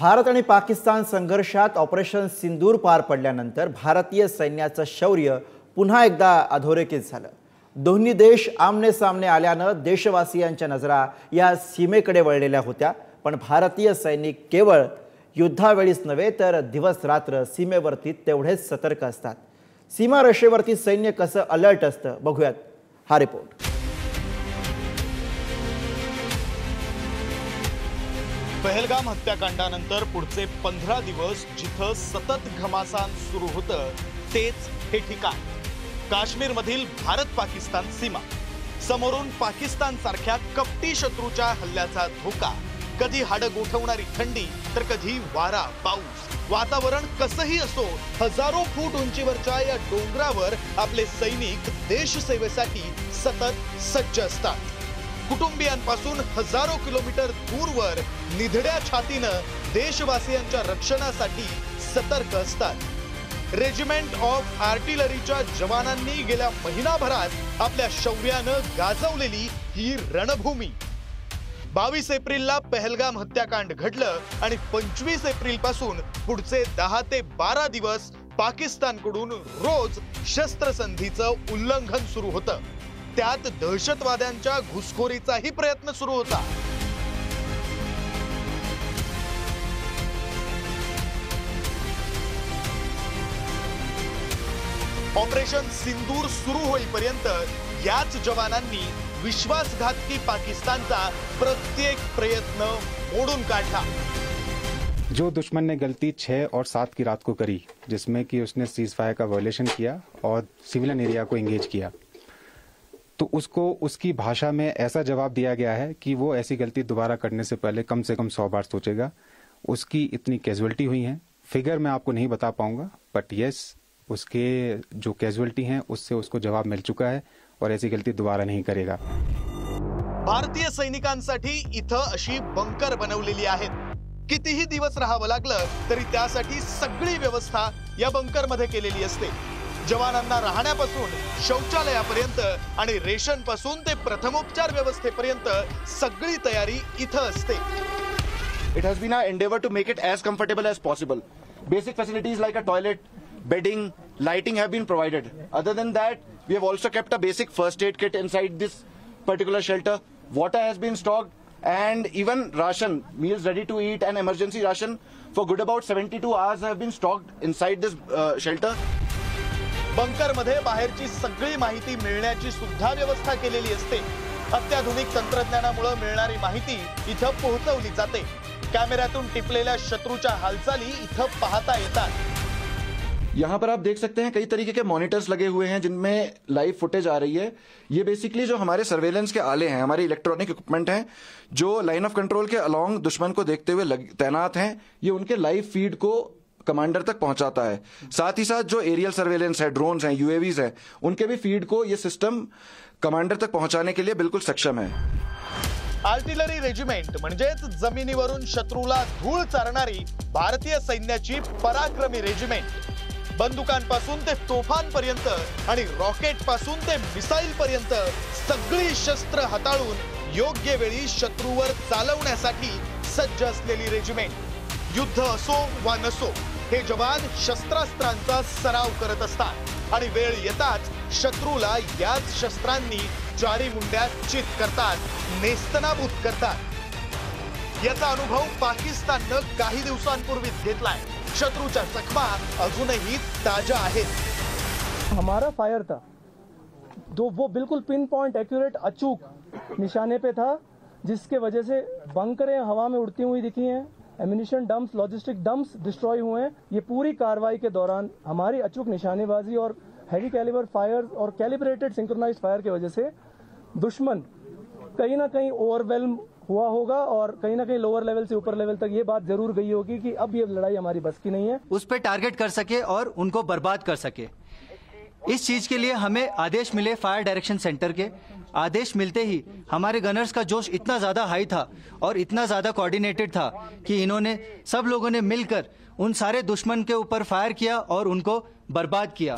भारत आणि पाकिस्तान संघर्षात ऑपरेशन सिंदूर पार पडल्यानंतर भारतीय सैन्याचं शौर्य पुन्हा एकदा अधोरेखित झालं। दोन्ही देश आमने सामने आल्यानं देशवासियांच्या नजरा या सीमेकडे वळलेल्या होत्या। पण भारतीय सैनिक केवळ युद्धावेळीच नव्हे तर दिवस रात्र सीमेवरती तेवढेच सतर्क असतात। सीमा रेषेवरती सैन्य कसं अलर्ट असतं बघूयात हा रिपोर्ट। पहलगाम हत्याकांडानंतर पुढचे 15 दिवस जिथं सतत घमासान सुरू होतं तेच हे ठिकाण काश्मीरमधील भारत पाकिस्तान सीमा। समोरून पाकिस्तान सारख्या कपटी शत्रूच्या हल्ल्याचा धोका, कधी हाडं गोठवणारी थंडी तर कधी वारा पाऊस। वातावरण कसंही असो, हजारो फूट उंचीवरच्या या डोंगरावर आपले सैनिक देशसेवेसाठी सतत सज्ज असतात। कुटुंबियांपासून हजारो किलोमीटर दूरवर निधड्या छातीनं देशवासियांच्या रक्षणासाठी सतर्क असतात। रेजिमेंट ऑफ आर्टिलरीच्या जवानांनी गेल्या महिनाभरात आपल्या शौर्यानं गाजवलेली ही रणभूमी। 22 एप्रिलला पहलगाम हत्याकांड घडलं आणि 25 एप्रिल पासून पुढचे 10 ते 12 दिवस पाकिस्तानकडून रोज शस्त्रसंधीचं उल्लंघन सुरू होतं। त्यात दहशतवाद्यांच्या घुसखोरीचाही प्रयत्न सुरू होता। ऑपरेशन सिंदूर सुरू होईपर्यंत याच जवानांनी विश्वासघातकी पाकिस्तानचा प्रत्येक प्रयत्न मोडून काढला। जो दुश्मन ने गलती 6 और 7 की रात को करी, जिसमें कि उसने सीज फायर का वायलेशन किया और सिविलियन एरिया को एंगेज किया, तो उसको उसकी भाषा में ऐसा जवाब दिया गया है कि वो ऐसी गलती दोबारा करने से पहले कम से कम 100 बार सोचेगा। उसकी इतनी कैजुअलिटी हुई है, फिगर मैं आपको नहीं बता पाऊंगा, बट यस उसके जो कैजुअलिटी हैं उससे उसको जवाब मिल चुका है और ऐसी गलती दोबारा नहीं करेगा। भारतीय सैनिकांसाठी इथं अशी बंकर बनवलेली आहेत। कितीही दिवस राहावं लागलं तरी त्यासाठी सगळी व्यवस्था या बंकर मध्ये केलेली असते। जवानांना राहण्यापासून शौचालयापर्यंत आणि रेशन पासून ते प्रथमोपचार व्यवस्थेपर्यंत सगळी तयारी इथं असते। It has been our endeavor to make it as comfortable as possible. Basic facilities like a toilet, bedding, lighting have been provided. Other than that, we have also kept a basic first aid kit inside this particular shelter. Water has been stocked and even ration, meals ready to eat and emergency ration for good about 72 hours have been stocked inside this shelter. Bunker मध्ये बाहेरची सगळी माहिती मिळण्याची सुद्धा व्यवस्था केलेली असते। अत्याधुनिक तंत्रज्ञानामुळे मिळणारी माहिती इथं पोहोचवली जाते। कॅमेऱ्यातून टिपलेल्या शत्रूच्या हालचाली इथं पाहता येतात। यहाँ पर आप देख सकते हैं कई तरीके के मॉनिटर्स लगे हुए हैं जिनमें लाइव फुटेज आ रही है। ये बेसिकली जो हमारे सर्वेलेंस के आले हैं, हमारे इलेक्ट्रॉनिक इक्विपमेंट हैं जो line of control K along दुश्मन को देखते हुए तैनात हैं, ये उनके लाइव फीड को कमांडर तक पहुंचाता है। साथ ही साथ जो एरियल सर्वेलेंस है, ड्रोन्स हैं, यूएवीज हैं, उनके भी फीड को ये सिस्टम कमांडर तक पहुंचाने के लिए बिल्कुल सक्षम है। आर्टिलरी रेजिमेंट म्हणजेच जमिनीवरून शत्रूला धूळ चारणारी भारतीय सैन्याची पराक्रमी रेजिमेंट। बंदुकांपासून ते तोफांपर्यंत आणि रॉकेट पासून ते मिसाईल पर्यंत सगळी शस्त्र हाताळून योग्य वेळी शत्रूवर चालवण्यासाठी सज्ज असलेली रेजिमेंट। युद्ध असो वा नसो, हे जवान शस्त्रास्त्रांचा सराव करत असतात आणि वेळ येताच शत्रूला याच शस्त्रांनी चारी मुंड्यात चित करतात, नेस्तनाबूत करतात। याचा अनुभव पाकिस्ताननं काही दिवसांपूर्वीच घेतलाय। शत्रूच्या जखमा अजूनही ताजा आहेत। हमारा फायर था वो बिल्कुल पिन पॉइंट एक्यूरेट अचूक निशाने पे था, जिसके वजह से बंकरें हवा में उड़ती हुई दिखी हैं, ammunition dumps, logistic dumps destroy हुए हैं। ये पूरी कार्रवाई के दौरान हमारी अचूक निशानेबाजी और हैवी कैलिबर फायर और कैलिब्रेटेड सिंक्रोनाइज्ड फायर की वजह से दुश्मन कहीं ना कहीं ओवरवेल्म हुआ होगा और कहीं ना कहीं लोअर लेवल से ऊपर लेवल तक ये बात जरूर गई होगी कि अब ये लड़ाई हमारी बस की नहीं है। उस पे टारगेट कर सके और उनको बर्बाद कर सके, इस चीज के लिए हमें आदेश मिले फायर डायरेक्शन सेंटर के। आदेश मिलते ही हमारे गनर्स का जोश इतना ज्यादा हाई था और इतना ज्यादा कोऑर्डिनेटेड था कि इन्होंने सब लोगों ने मिलकर उन सारे दुश्मन के ऊपर फायर किया और उनको बर्बाद किया।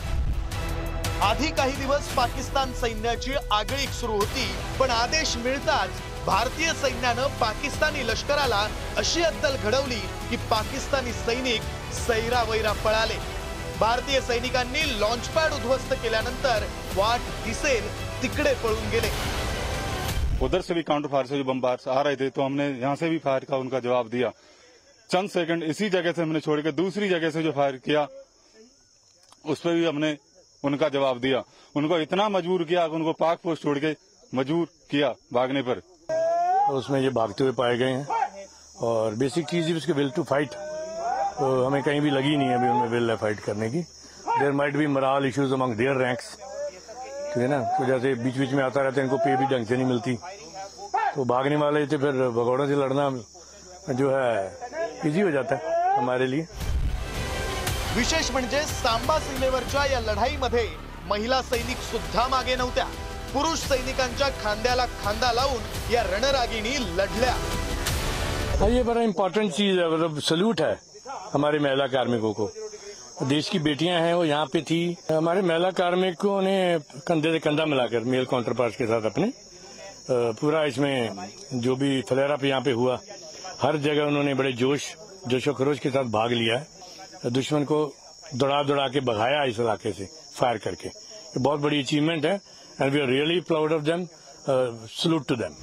आधी काही दिवस पाकिस्तान सैन्याची आगळीक सुरू होती, पण आदेश मिळताच भारतीय सैन्यानं पाकिस्तानी लष्कराला अशी अद्दल घडवली की पाकिस्तानी सैनिक सैरावैरा पळाले। भारतीय सैनिकांनी लॉन्चपॅड उद्ध्वस्त केल्यानंतर वाट दिसेल तिकडे पळून गेले। उधर से भी काउंटर फायर से जो बमबार आ रहे थे तो हमने यहाँ से भी फायर का उनका जवाब दिया। चंद सेकंड इसी जगह से हमने छोड़ के दूसरी जगह से जो फायर किया उस पर भी हमने उनका जवाब दिया। उनको इतना मजबूर किया कि उनको पाक पोस्ट छोड़ के मजबूर किया भागने पर। उसमें ये भागते हुए पाए गए हैं और बेसिक चीज उसके विल टू फाइट तो हमें कहीं भी लगी नहीं है अभी उनमें विल है फाइट करने की। There might be moral issues among their ranks, ठीक है ना। तो जैसे बीच बीच में आता रहता है, इनको पे भी ढंग से नहीं मिलती तो भागने वाले थे, फिर भगौड़ों से लड़ना जो है इजी हो जाता है हमारे लिए। विशेष म्हणजे सांबा सीमेवरच्या या लढाईमध्ये महिला सैनिक सुद्धा मागे नव्हत्या। पुरुष सैनिकांच्या खांद्याला खांदा लावून या रणरागिणी लढल्या। ये बड़ा इम्पोर्टेंट चीज है, मतलब सल्यूट है हमारे महिला कार्मिकों को। देश की बेटियां हैं वो यहाँ पे थी। हमारे महिला कार्मिकों ने कंधे से कंधा मिलाकर मेल काउंटर पार्ट के साथ अपने पूरा इसमें जो भी फ्लेयर अप यहाँ पे हुआ हर जगह उन्होंने बड़े जोशो खरोश के साथ भाग लिया है। दुश्मन को दौड़ा के भगाया इस इलाके से फायर करके। ये बहुत बड़ी अचीवमेंट है and we are really proud of them. Salute to them.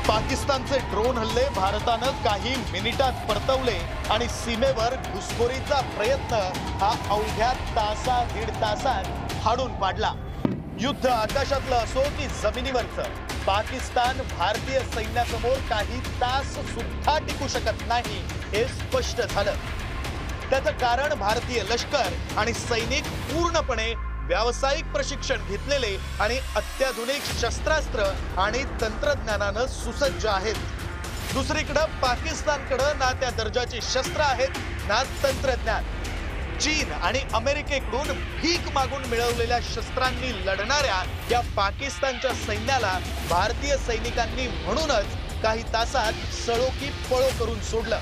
पाकिस्तानचे ड्रोन हल्ले भारतानं काही मिनिटात परतवले आणि सीमेवर घुसखोरीचा प्रयत्न हा अवघ्या दीड तासात हाडून पाडला। युद्ध आकाशातलं असो की जमिनीवरचं, पाकिस्तान भारतीय सैन्यासमोर काही तास सुद्धा टिकू शकत नाही हे स्पष्ट झालं। त्याचं कारण भारतीय लष्कर आणि सैनिक पूर्णपणे व्यावसायिक प्रशिक्षण घेतलेले आणि अत्याधुनिक शस्त्रास्त्र आणि तंत्रज्ञानानं सुसज्ज आहेत। दुसरीकडे पाकिस्तानकडे ना त्या दर्जाची शस्त्र आहेत ना तंत्रज्ञान। चीन आणि अमेरिकेकडून भीक मागून मिळवलेल्या शस्त्रांनी लढणाऱ्या या पाकिस्तानच्या सैन्याला भारतीय सैनिकांनी म्हणूनच काही तासात सळो की पळो करून सोडलं।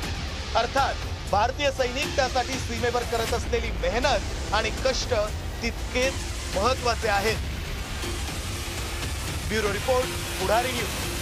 अर्थात भारतीय सैनिक त्यासाठी सीमेवर करत असलेली मेहनत आणि कष्ट तितकेच महत्त्वाचे आहेत। ब्युरो रिपोर्ट, पुढारी न्यूज।